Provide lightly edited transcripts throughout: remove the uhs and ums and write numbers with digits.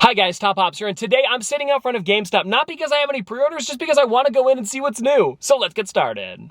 Hi guys, Top Hops here, and today I'm sitting out front of GameStop, not because I have any pre-orders, just because I want to go in and see what's new. So let's get started.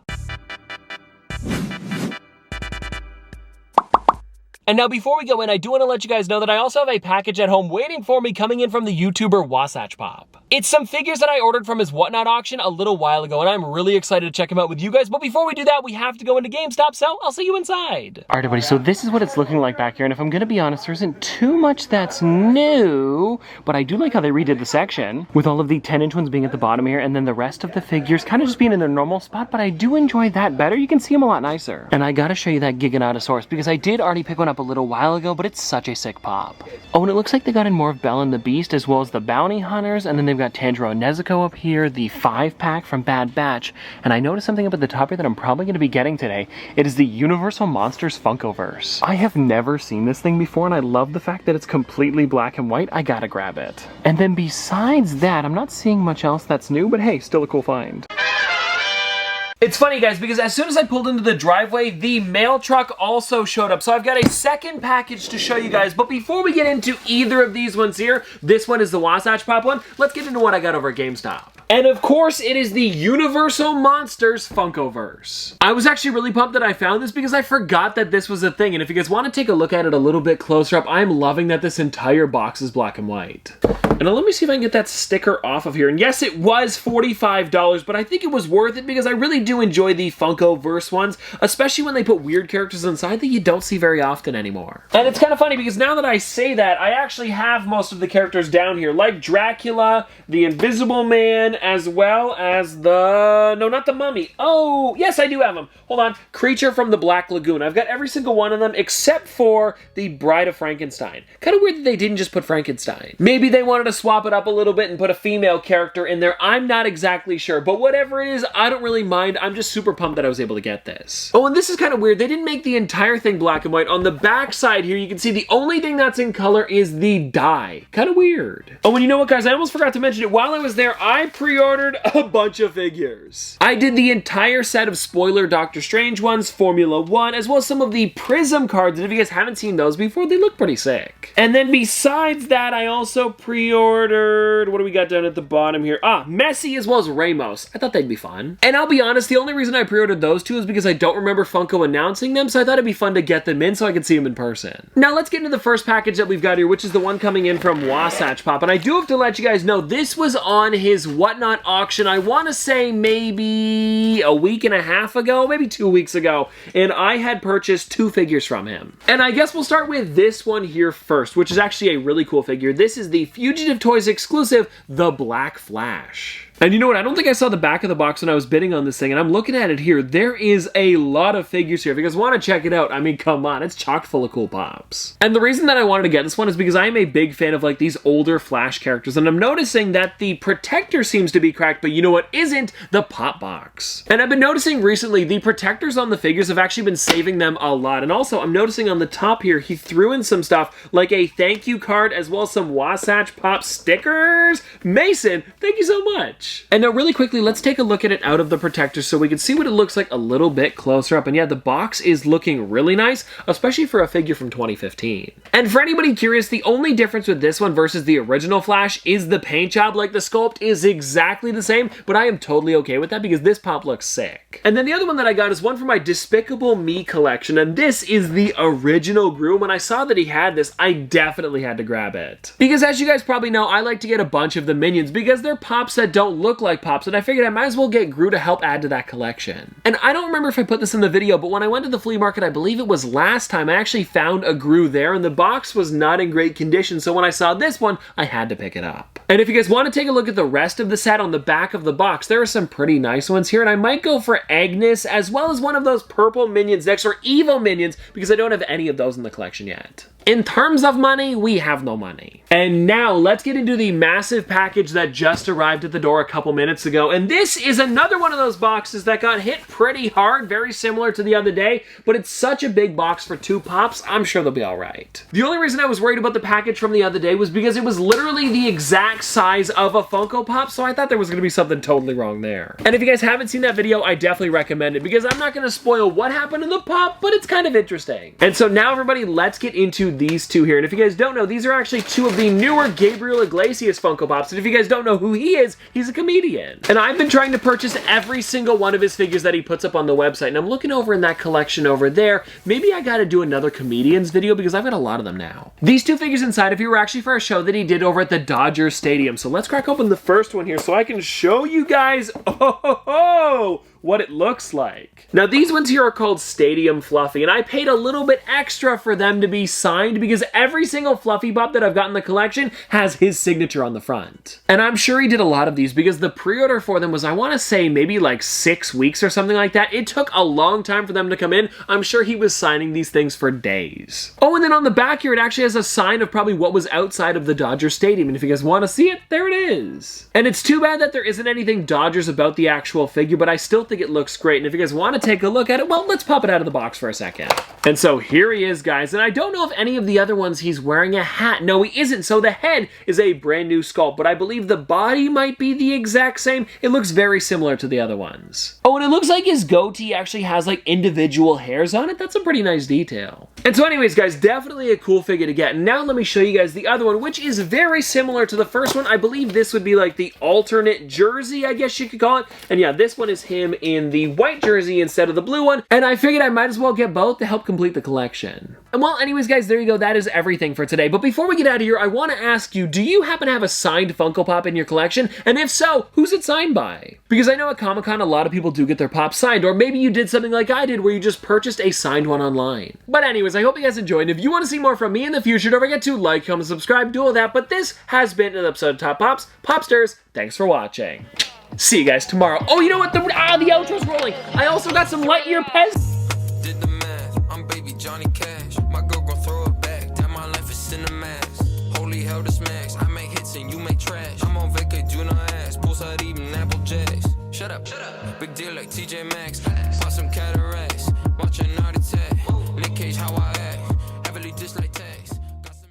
And now before we go in, I do want to let you guys know that I also have a package at home waiting for me coming in from the YouTuber Wasatch Pop. It's some figures that I ordered from his Whatnot auction a little while ago, and I'm really excited to check him out with you guys. But before we do that, we have to go into GameStop, so I'll see you inside. All right, everybody, so this is what it's looking like back here, and if I'm going to be honest, there isn't too much that's new, but I do like how they redid the section, with all of the 10-inch ones being at the bottom here, and then the rest of the figures kind of just being in their normal spot, but I do enjoy that better. You can see them a lot nicer. And I gotta show you that Giganotosaurus, because I did already pick one up a little while ago, but it's such a sick pop. Oh, and it looks like they got in more of Belle and the Beast, as well as the Bounty Hunters, and then they've got Tanjiro and Nezuko up here, the 5-pack from Bad Batch, and I noticed something up at the top here that I'm probably going to be getting today. It is the Universal Monsters Funkoverse. I have never seen this thing before, and I love the fact that it's completely black and white. I gotta grab it. And then besides that, I'm not seeing much else that's new, but hey, still a cool find. It's funny, guys, because as soon as I pulled into the driveway, the mail truck also showed up. So I've got a second package to show you guys. But before we get into either of these ones here, this one is the Wasatch Pop one, let's get into what I got over at GameStop. And of course, it is the Universal Monsters Funkoverse. I was actually really pumped that I found this because I forgot that this was a thing. And if you guys want to take a look at it a little bit closer up, I'm loving that this entire box is black and white. And now let me see if I can get that sticker off of here. And yes, it was $45, but I think it was worth it because I really do enjoy the Funkoverse ones, especially when they put weird characters inside that you don't see very often anymore. And it's kind of funny because now that I say that, I actually have most of the characters down here, like Dracula, the Invisible Man, as well as the... no, not the Mummy. Oh, yes, I do have them. Hold on. Creature from the Black Lagoon. I've got every single one of them except for the Bride of Frankenstein. Kind of weird that they didn't just put Frankenstein. Maybe they wanted to swap it up a little bit and put a female character in there. I'm not exactly sure, but whatever it is, I don't really mind. I'm just super pumped that I was able to get this. Oh, and this is kind of weird. They didn't make the entire thing black and white. On the back side here, you can see the only thing that's in color is the die. Kind of weird. Oh, and you know what, guys? I almost forgot to mention it. While I was there, I pre-ordered a bunch of figures. I did the entire set of spoiler Doctor Strange ones, Formula 1, as well as some of the Prism cards. And if you guys haven't seen those before, they look pretty sick. And then besides that, I also pre-ordered... what do we got down at the bottom here? Ah, Messi as well as Ramos. I thought they'd be fun. And I'll be honest, the only reason I pre-ordered those two is because I don't remember Funko announcing them, so I thought it'd be fun to get them in so I could see them in person. Now let's get into the first package that we've got here, which is the one coming in from Wasatch Pop. And I do have to let you guys know, this was on his Whatnot auction, I want to say maybe a week and a half ago, maybe 2 weeks ago, and I had purchased 2 figures from him. And I guess we'll start with this one here first, which is actually a really cool figure. This is the Fugitive Toys exclusive, the Black Flash. And you know what? I don't think I saw the back of the box when I was bidding on this thing, and I'm looking at it here. There is a lot of figures here. If you guys want to check it out, I mean, come on. It's chock full of cool pops. And the reason that I wanted to get this one is because I am a big fan of, like, these older Flash characters, and I'm noticing that the Protector seems to be cracked, but you know what isn't? The Pop Box. And I've been noticing recently, the Protectors on the figures have actually been saving them a lot. And also, I'm noticing on the top here, he threw in some stuff, like a thank you card, as well as some Wasatch Pop stickers. Mason, thank you so much. And now really quickly, let's take a look at it out of the Protector so we can see what it looks like a little bit closer up. And yeah, the box is looking really nice, especially for a figure from 2015. And for anybody curious, the only difference with this one versus the original Flash is the paint job. Like, the sculpt is exactly the same, but I am totally okay with that because this pop looks sick. And then the other one that I got is one for my Despicable Me collection, and this is the original Groom. When I saw that he had this, I definitely had to grab it. Because as you guys probably know, I like to get a bunch of the Minions because they're pops that don't look like pops, and I figured I might as well get Gru to help add to that collection. And I don't remember if I put this in the video, but when I went to the flea market, I believe it was last time, I actually found a Gru there, and the box was not in great condition, so when I saw this one, I had to pick it up. And if you guys want to take a look at the rest of the set on the back of the box, there are some pretty nice ones here, and I might go for Agnes, as well as one of those purple Minions next, or Evil Minions, because I don't have any of those in the collection yet. In terms of money, we have no money. And now let's get into the massive package that just arrived at the door a couple minutes ago. And this is another one of those boxes that got hit pretty hard, very similar to the other day, but it's such a big box for 2 pops, I'm sure they'll be all right. The only reason I was worried about the package from the other day was because it was literally the exact size of a Funko Pop, so I thought there was going to be something totally wrong there. And if you guys haven't seen that video, I definitely recommend it because I'm not going to spoil what happened in the pop, but it's kind of interesting. And so now, everybody, let's get into these two here. And if you guys don't know, these are actually two of the newer Gabriel Iglesias Funko Pops. And if you guys don't know who he is, he's a comedian. And I've been trying to purchase every single one of his figures that he puts up on the website. And I'm looking over in that collection over there. Maybe I gotta do another comedians video because I've got a lot of them now. These two figures inside of here were actually for a show that he did over at the Dodgers Stadium. So let's crack open the first one here so I can show you guys what it looks like. Now these ones here are called Stadium Fluffy, and I paid a little bit extra for them to be signed because every single Fluffy Pop that I've got in the collection has his signature on the front. And I'm sure he did a lot of these because the pre-order for them was, I want to say, maybe like 6 weeks or something like that. It took a long time for them to come in. I'm sure he was signing these things for days. Oh, and then on the back here, it actually has a sign of probably what was outside of the Dodger Stadium, and if you guys want to see it, there it is. And it's too bad that there isn't anything Dodgers about the actual figure, but I still think it looks great, and if you guys want to take a look at it, well, let's pop it out of the box for a second. And so here he is, guys, and I don't know if any of the other ones he's wearing a hat. No, he isn't. So the head is a brand new sculpt, but I believe the body might be the exact same. It looks very similar to the other ones. Oh, and it looks like his goatee actually has like individual hairs on it. That's a pretty nice detail. And so anyways, guys, definitely a cool figure to get. And now let me show you guys the other one, which is very similar to the first one. I believe this would be like the alternate jersey, I guess you could call it. And yeah, this one is him in the white jersey instead of the blue one. And I figured I might as well get both to help complete the collection. And well, anyways, guys, there you go. That is everything for today. But before we get out of here, I want to ask you, do you happen to have a signed Funko Pop in your collection? And if so, who's it signed by? Because I know at Comic-Con, a lot of people do get their Pops signed, or maybe you did something like I did where you just purchased a signed one online. But anyways, I hope you guys enjoyed. If you want to see more from me in the future, don't forget to like, comment, subscribe, do all that. But this has been an episode of Top Pops. Popsters, thanks for watching. See you guys tomorrow. Oh, you know what? The outro's rolling. I also got some Lightyear Pez. Did the math. I'm baby Johnny Cash. My girl gon' throw it back. Damn, my life is cinemax. Holy hell, this max. I make hits and you make trash. I'm on vacay, do not ask. Poolside eating Apple Jacks. Shut up. Big deal like TJ Maxx. Pop some cataracts. Watch a naughty tag.